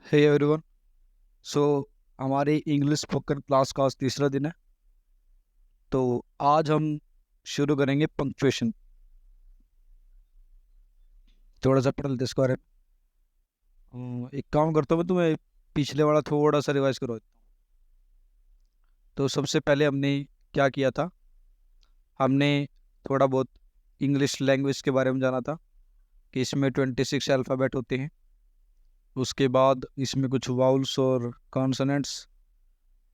Hey everyone. सो हमारी English spoken class का आज तीसरा दिन है। तो आज हम शुरू करेंगे पंक्चुएशन। थोड़ा सा पढ़ लेते हैं इसके बारे में। एक काम करता हूँ, मैं तुम्हें पिछले वाला थोड़ा सा रिवाइज करो। तो सबसे पहले हमने क्या किया था, हमने थोड़ा बहुत इंग्लिश लैंग्वेज के बारे में जाना था कि इसमें 26 अल्फ़ाबेट होते हैं। उसके बाद इसमें कुछ वाउल्स और कॉन्सोनेंट्स।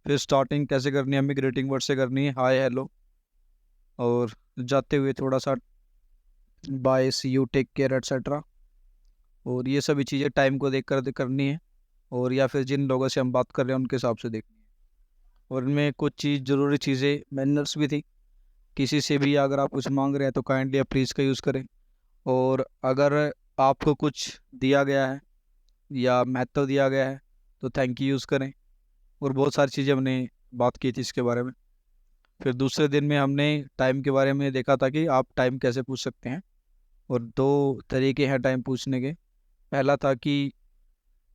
फिर स्टार्टिंग कैसे करनी है, हमें ग्रीटिंग वर्ड से करनी है, हाय हेलो। और जाते हुए थोड़ा सा bye, see you, take care, etcetera. और ये सभी चीज़ें टाइम को देख कर करनी है, और या फिर जिन लोगों से हम बात कर रहे हैं उनके हिसाब से देखनी है। और इनमें कुछ चीज़ ज़रूरी चीज़ें मैनर्स भी थी। किसी से भी अगर आप कुछ मांग रहे हैं तो काइंडली आप प्लीज़ का यूज़ करें। और अगर आपको कुछ दिया गया है या महत्व दिया गया है तो थैंक यू यूज़ करें। और बहुत सारी चीज़ें हमने बात की थी इसके बारे में। फिर दूसरे दिन में हमने टाइम के बारे में देखा था कि आप टाइम कैसे पूछ सकते हैं। और दो तरीके हैं टाइम पूछने के। पहला था कि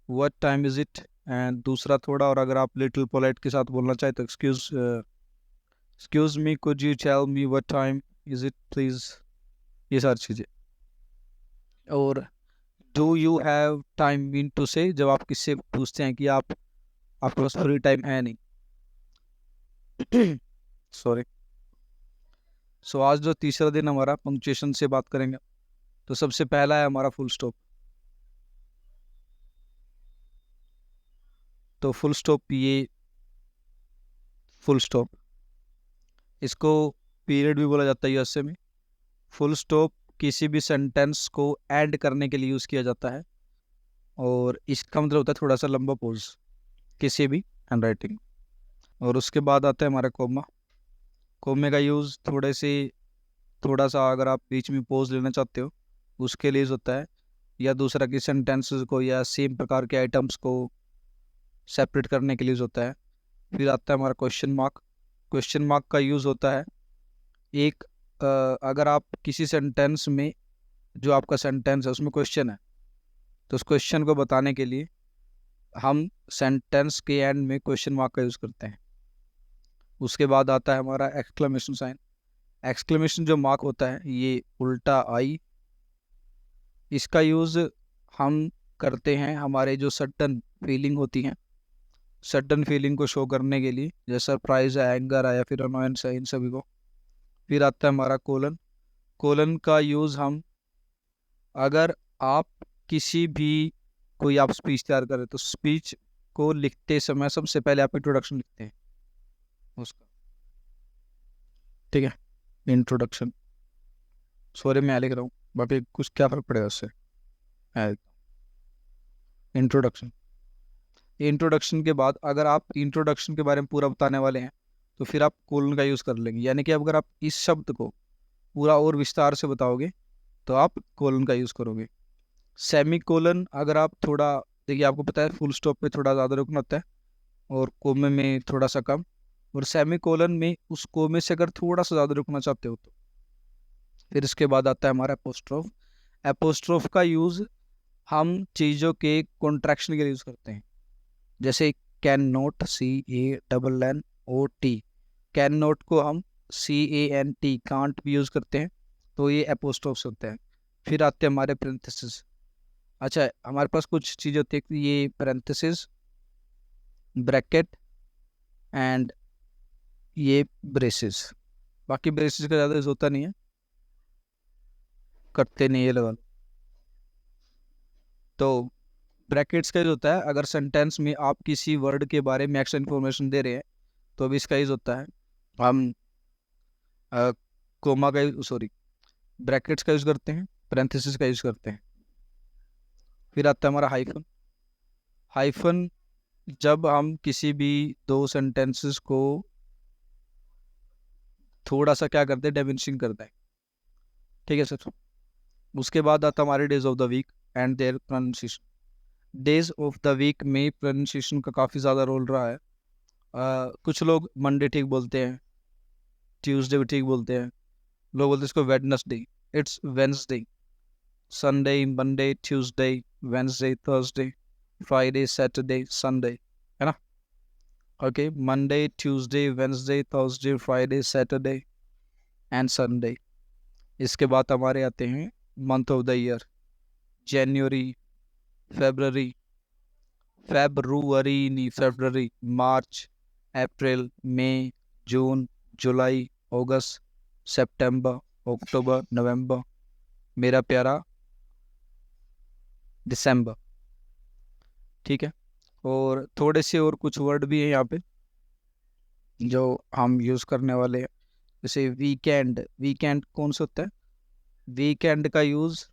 what time is it, and दूसरा थोड़ा, और अगर आप लिटिल पोलाइट के साथ बोलना चाहें तो excuse me, could you tell me what time is it please. ये सारी चीज़ें। और do you have time mean to say, जब आप किससे पूछते हैं कि आपके पास फ्री टाइम है नहीं। सॉरी। सो आज जो तीसरा दिन हमारा पंक्चुएशन से बात करेंगे, तो सबसे पहला है हमारा फुल स्टॉप। तो फुल स्टॉप, ये फुल स्टॉप, इसको पीरियड भी बोला जाता है यूएसए में। फुल स्टॉप किसी भी सेंटेंस को एंड करने के लिए यूज़ किया जाता है। और इसका मतलब होता है थोड़ा सा लंबा पॉज किसी भी हैंडराइटिंग। और उसके बाद आता है हमारा कोमा। कोमे का यूज़ थोड़ा सा अगर आप बीच में पॉज लेना चाहते हो उसके लिए यूज़ होता है, या दूसरा कि सेंटेंसेस को या सेम प्रकार के आइटम्स को सेपरेट करने के लिए यूज़ होता है। फिर आता है हमारा क्वेश्चन मार्क। क्वेश्चन मार्क का यूज़ होता है एक अगर आप किसी सेंटेंस में, जो आपका सेंटेंस है उसमें क्वेश्चन है, तो उस क्वेश्चन को बताने के लिए हम सेंटेंस के एंड में क्वेश्चन मार्क का यूज़ करते हैं। उसके बाद आता है हमारा एक्सक्लेमेशन साइन। एक्सक्लेमेशन जो मार्क होता है, ये उल्टा आई, इसका यूज़ हम करते हैं हमारे जो सडन फीलिंग होती हैं, सडन फीलिंग को शो करने के लिए, जैसे सरप्राइज है, एंगर है, या फिर अनोयंस है, इन सभी को। फिर आता है हमारा कोलन। कोलन का यूज़ हम, अगर आप किसी भी कोई आप स्पीच तैयार करें तो स्पीच को लिखते समय सबसे पहले आप इंट्रोडक्शन लिखते हैं उसका। ठीक है, इंट्रोडक्शन। सॉरी मैं लिख रहा हूँ, बाकी कुछ क्या फ़र्क पड़ेगा उससे। इंट्रोडक्शन। इंट्रोडक्शन के बाद अगर आप इंट्रोडक्शन के बारे में पूरा बताने वाले हैं तो फिर आप कोलन का यूज़ कर लेंगे, यानी कि अगर आप इस शब्द को पूरा और विस्तार से बताओगे तो आप कोलन का यूज़ करोगे। सेमी कोलन अगर आप थोड़ा, देखिए आपको पता है फुल स्टॉप पे थोड़ा ज़्यादा रुकना होता है और कोमे में थोड़ा सा कम। और सेमी कोलन में उस कोमे से अगर थोड़ा सा ज़्यादा रुकना चाहते हो तो। फिर इसके बाद आता है हमारा एपोस्ट्रोफ। एपोस्ट्रोफ का यूज़ हम चीज़ों के कॉन्ट्रैक्शन के लिए यूज़ करते हैं, जैसे can note, CANNOT। Can note को हम CANT, कांट भी यूज़ करते हैं, तो ये एपोस्ट्रोफ्स होते हैं। फिर आते हैं हमारे पेरेंथेसिस। अच्छा, हमारे पास कुछ चीज़ें होती है, ये पेरेंथेसिस, ब्रैकेट एंड ये ब्रेसेस। बाकी ब्रेसेस का ज़्यादा यूज़ होता नहीं है, करते नहीं, ये लगा लो। तो ब्रैकेट्स का यूज़ होता है अगर सेंटेंस में आप किसी वर्ड के बारे में एक्स्ट्रा इन्फॉर्मेशन दे रहे हैं, तो अभी इसका यूज़ होता है हम कोमा का, सॉरी, ब्रैकेट्स का यूज़ करते हैं, पैरेंथेसिस का यूज़ करते हैं। फिर आता है हमारा हाइफन। हाइफन जब हम किसी भी दो सेंटेंसेस को थोड़ा सा क्या करते हैं, डेविंशिंग करते हैं। ठीक है सर। उसके बाद आता है हमारे days of the week and their pronunciation. Days of the week में प्रोनाउंसिएशन का काफ़ी ज़्यादा रोल रहा है। कुछ लोग मंडे ठीक बोलते हैं, ट्यूसडे भी ठीक बोलते हैं, लोग बोलते हैं इसको Wednesday, it's Wednesday. Sunday, Monday, Tuesday, Wednesday, Thursday. Friday Saturday Sunday, है ना। Okay, Monday Tuesday Wednesday Thursday Friday Saturday and Sunday. इसके बाद हमारे आते हैं month of the year, January, February, February नहीं फेबररी, मार्च, अप्रैल, मई, जून, जुलाई, अगस्त, सितंबर, अक्टूबर, नवंबर, मेरा प्यारा दिसंबर। ठीक है, और थोड़े से और कुछ वर्ड भी हैं यहाँ पे जो हम यूज़ करने वाले हैं। जैसे वीकेंड, वीकेंड कौन सा होता है? वीकेंड का यूज़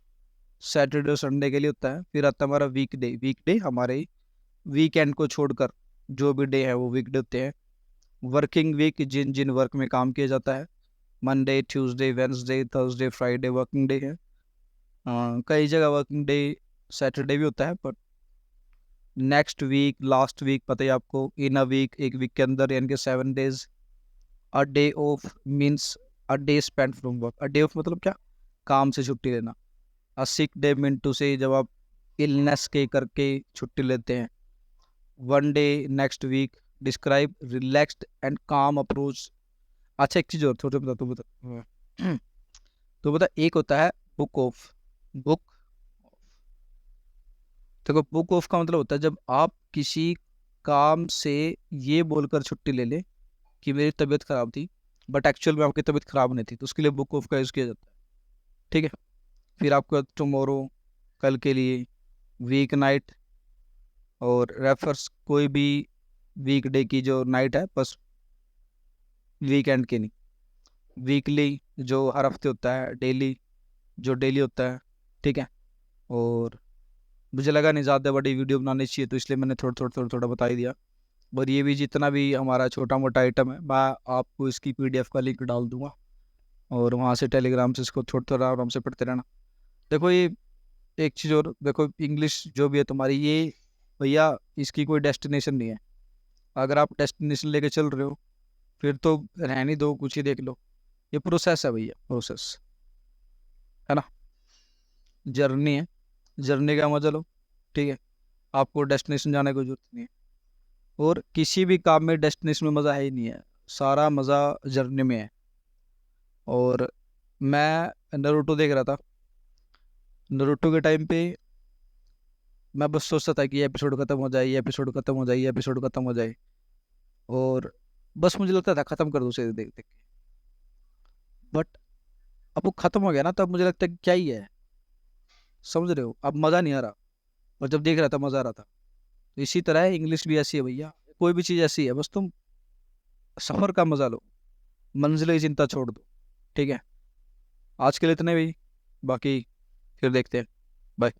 सैटरडे और संडे के लिए होता है। फिर आता है हमारा वीकडे, वीकडे हमारे वीकेंड को छोड़कर जो भी डे है वो वीकडे होते हैं। वर्किंग वीक, जिन जिन वर्क में काम किया जाता है, Monday Tuesday Wednesday Thursday Friday working day है। कई जगह वर्किंग डे सैटरडे भी होता है, पर नेक्स्ट वीक, लास्ट वीक, पता ही आपको, इन अ वीक, एक वीक के अंदर, यानी कि 7 days। A day off means a day spend from work. A day off मतलब क्या? काम से छुट्टी लेना। A sick day mean to say जब आप इलनेस के करके छुट्टी लेते हैं। One day next week, describe relaxed and calm approach. अच्छा, एक चीज़ और, छोटे बता, तू बता। तो बता, एक होता है बुक ऑफ, बुक, देखो बुक ऑफ का मतलब होता है जब आप किसी काम से ये बोलकर छुट्टी ले ले कि मेरी तबीयत खराब थी, बट एक्चुअल में आपकी तबीयत खराब नहीं थी, तो उसके लिए बुक ऑफ का यूज़ किया जाता है। ठीक है, फिर आपका टुमारो, कल के लिए, वीक नाइट, और रेफर्स कोई भी वीकडे की जो नाइट है, बस वीकेंड की नहीं। वीकली जो हर हफ्ते होता है, डेली जो डेली होता है। ठीक है, और मुझे लगा नहीं ज़्यादा बड़ी वीडियो बनानी चाहिए, तो इसलिए मैंने थोड़ा बता ही दिया। और ये भी जितना भी हमारा छोटा मोटा आइटम है, मैं आपको इसकी PDF का लिंक डाल दूंगा, और वहाँ से टेलीग्राम से इसको थोड़ा थोड़ा आराम से पढ़ते रहना। देखो ये एक चीज़ और, देखो इंग्लिश जो भी है तुम्हारी, ये भैया इसकी कोई डेस्टिनेशन नहीं है। अगर आप डेस्टिनेशन लेके चल रहे हो, फिर तो रहने दो, कुछ ही देख लो। ये प्रोसेस है भैया, प्रोसेस है ना, जर्नी है, जर्नी का मजा लो। ठीक है, आपको डेस्टिनेशन जाने की जरूरत नहीं है, और किसी भी काम में डेस्टिनेशन में मज़ा है ही नहीं है, सारा मज़ा जर्नी में है। और मैं नरूटो देख रहा था, नरूटो के टाइम पे मैं बस सोचता था कि ये एपिसोड खत्म हो जाए, ये एपिसोड खत्म हो जाए, ये एपिसोड खत्म हो जाए, और बस मुझे लगता था खत्म कर दो उसे देख देख के। बट अब वो खत्म हो गया ना, तब मुझे लगता है कि क्या ही है, समझ रहे हो, अब मज़ा नहीं आ रहा। और जब देख रहा था मज़ा आ रहा था। तो इसी तरह है, इंग्लिश भी ऐसी है भैया, कोई भी चीज़ ऐसी है, बस तुम सफ़र का मज़ा लो, मंजिल की चिंता छोड़ दो। ठीक है, आज के लिए इतने भी, बाकी फिर देखते हैं। बाय।